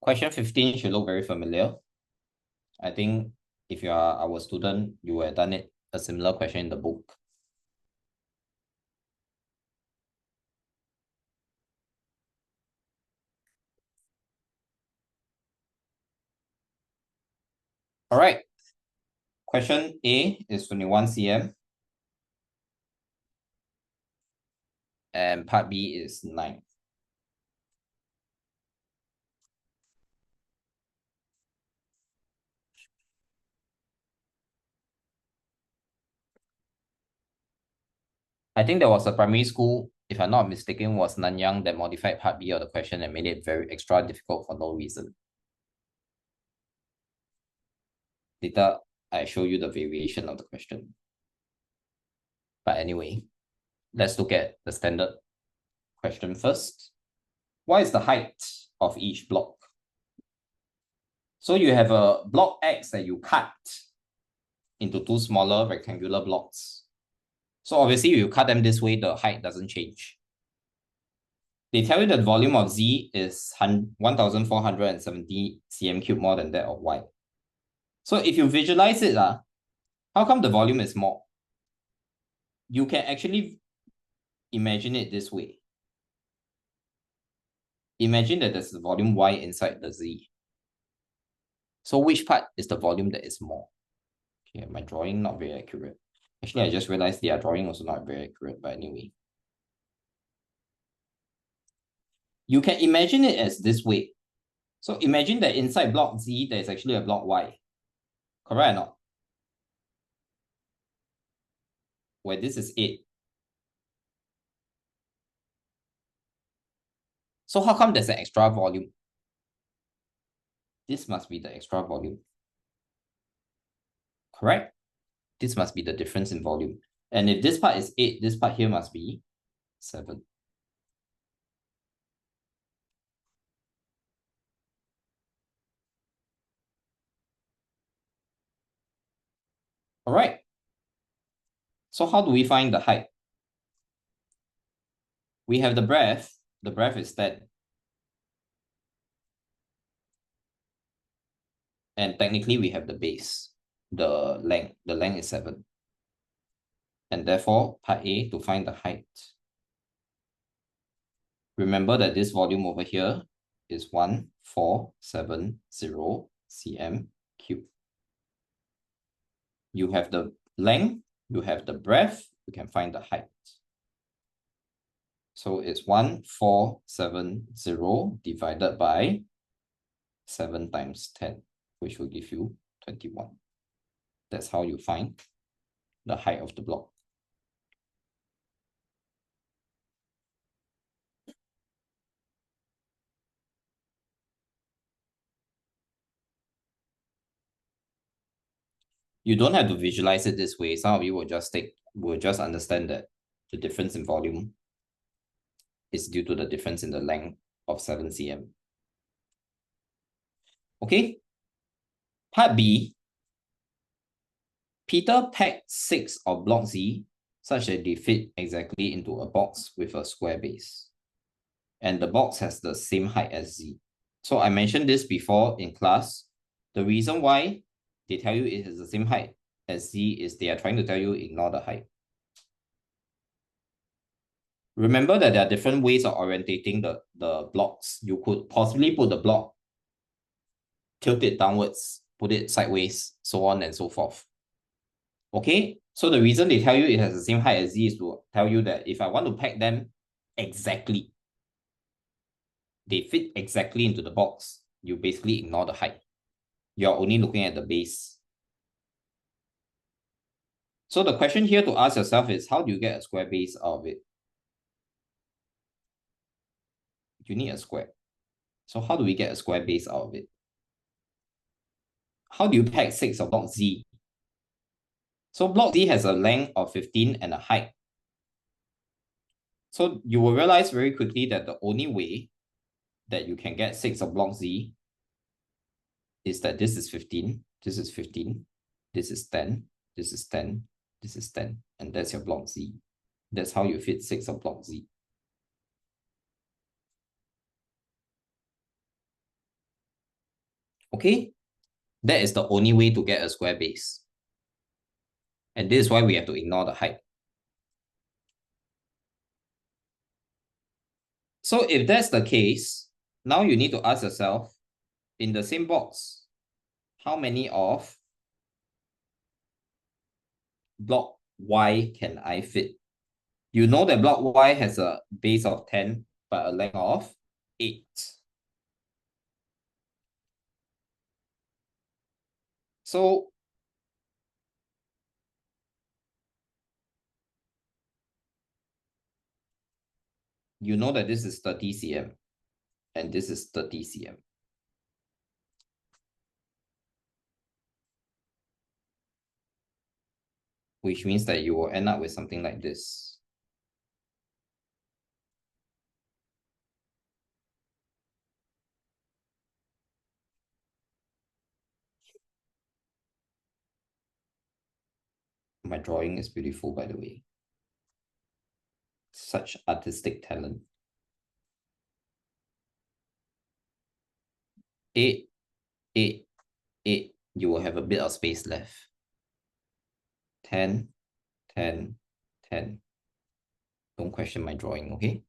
Question 15 should look very familiar. I think if you are our student, you would have done it a similar question in the book. All right. Question A is 21 cm. And part B is 9. I think there was a primary school, if I'm not mistaken, was Nanyang that modified part B of the question and made it very extra difficult for no reason. Later, I show you the variation of the question. But anyway, let's look at the standard question first. What is the height of each block? So you have a block X that you cut into two smaller rectangular blocks. So obviously, if you cut them this way, the height doesn't change. They tell you that the volume of Z is 1,470 cm³ more than that of Y. So if you visualize it, how come the volume is more? You can actually imagine it this way. Imagine that there's the volume Y inside the Z. So which part is the volume that is more? Okay, my drawing not very accurate. Actually, I just realized their drawing also not very accurate, but anyway. You can imagine it as this way. So imagine that inside block Z, there's actually a block Y. Correct or not? Where this is 8. So how come there's an extra volume? This must be the extra volume. Correct? This must be the difference in volume. And if this part is 8, this part here must be 7. All right. So how do we find the height? We have the breadth. The breadth is 10. And technically, we have the base. The length is 7. And therefore, part A, to find the height. Remember that this volume over here is 1470 cm³. You have the length, you have the breadth, you can find the height. So it's 1470 divided by 7 times 10, which will give you 21. That's how you find the height of the block. You don't have to visualize it this way. Some of you will just understand that the difference in volume is due to the difference in the length of 7 cm. Okay. Part B. Peter packed 6 of block Z such that they fit exactly into a box with a square base. And the box has the same height as Z. So I mentioned this before in class. The reason why they tell you it is the same height as Z is they are trying to tell you ignore the height. Remember that there are different ways of orientating the blocks. You could possibly put the block, tilt it downwards, put it sideways, so on and so forth. Okay, so the reason they tell you it has the same height as Z is to tell you that if I want to pack them exactly, they fit exactly into the box, you basically ignore the height. You're only looking at the base. So the question here to ask yourself is, how do you get a square base out of it? You need a square. So how do we get a square base out of it? How do you pack 6 of block Z? So block Z has a length of 15 and a height. So you will realize very quickly that the only way that you can get 6 of block Z is that this is 15, this is 15, this is 10, this is 10, this is 10, and that's your block Z. That's how you fit 6 of block Z. Okay? That is the only way to get a square base. And this is why we have to ignore the height. So if that's the case, now you need to ask yourself, in the same box, how many of block Y can I fit? You know that block Y has a base of 10, but a length of 8. So you know that this is 30 cm and this is 30 cm. Which means that you will end up with something like this. My drawing is beautiful, by the way. Such artistic talent. 8, 8, 8. You will have a bit of space left. 10, 10, 10. Don't question my drawing, okay?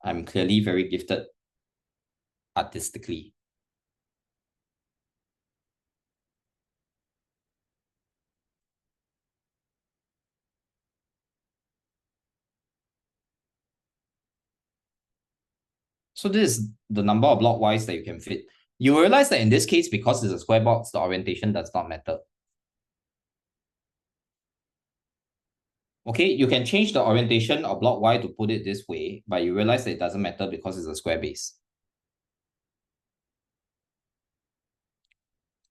I'm clearly very gifted artistically. So this is the number of block Ys that you can fit. You realize that in this case, because it's a square box, the orientation does not matter. Okay, you can change the orientation of block Y to put it this way, but you realize that it doesn't matter because it's a square base.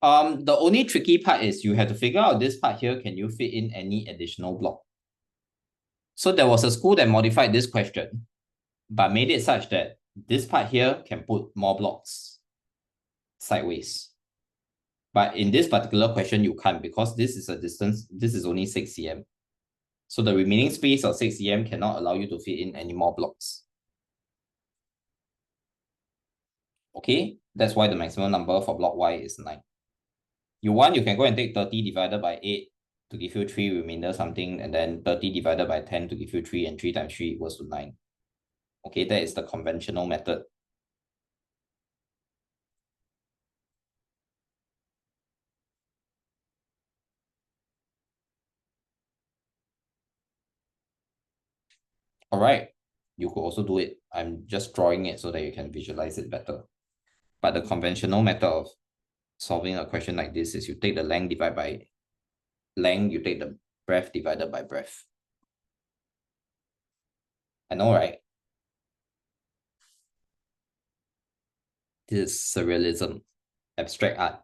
The only tricky part is you have to figure out this part here, can you fit in any additional block? So there was a school that modified this question, but made it such that this part here can put more blocks sideways. But in this particular question, you can't because this is a distance, this is only 6 cm. So the remaining space of 6 cm cannot allow you to fit in any more blocks. Okay, that's why the maximum number for block Y is 9. You want, you can go and take 30 divided by 8 to give you 3 remainder something, and then 30 divided by 10 to give you 3, and 3 times 3 equals to 9. Okay, that is the conventional method. All right, you could also do it. I'm just drawing it so that you can visualize it better. But the conventional method of solving a question like this is you take the length divided by length, you take the breadth divided by breadth. I know, right? This is surrealism, abstract art.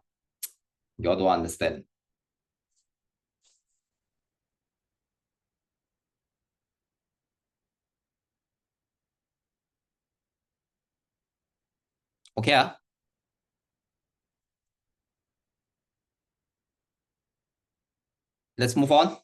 You all don't understand. Okay, let's move on.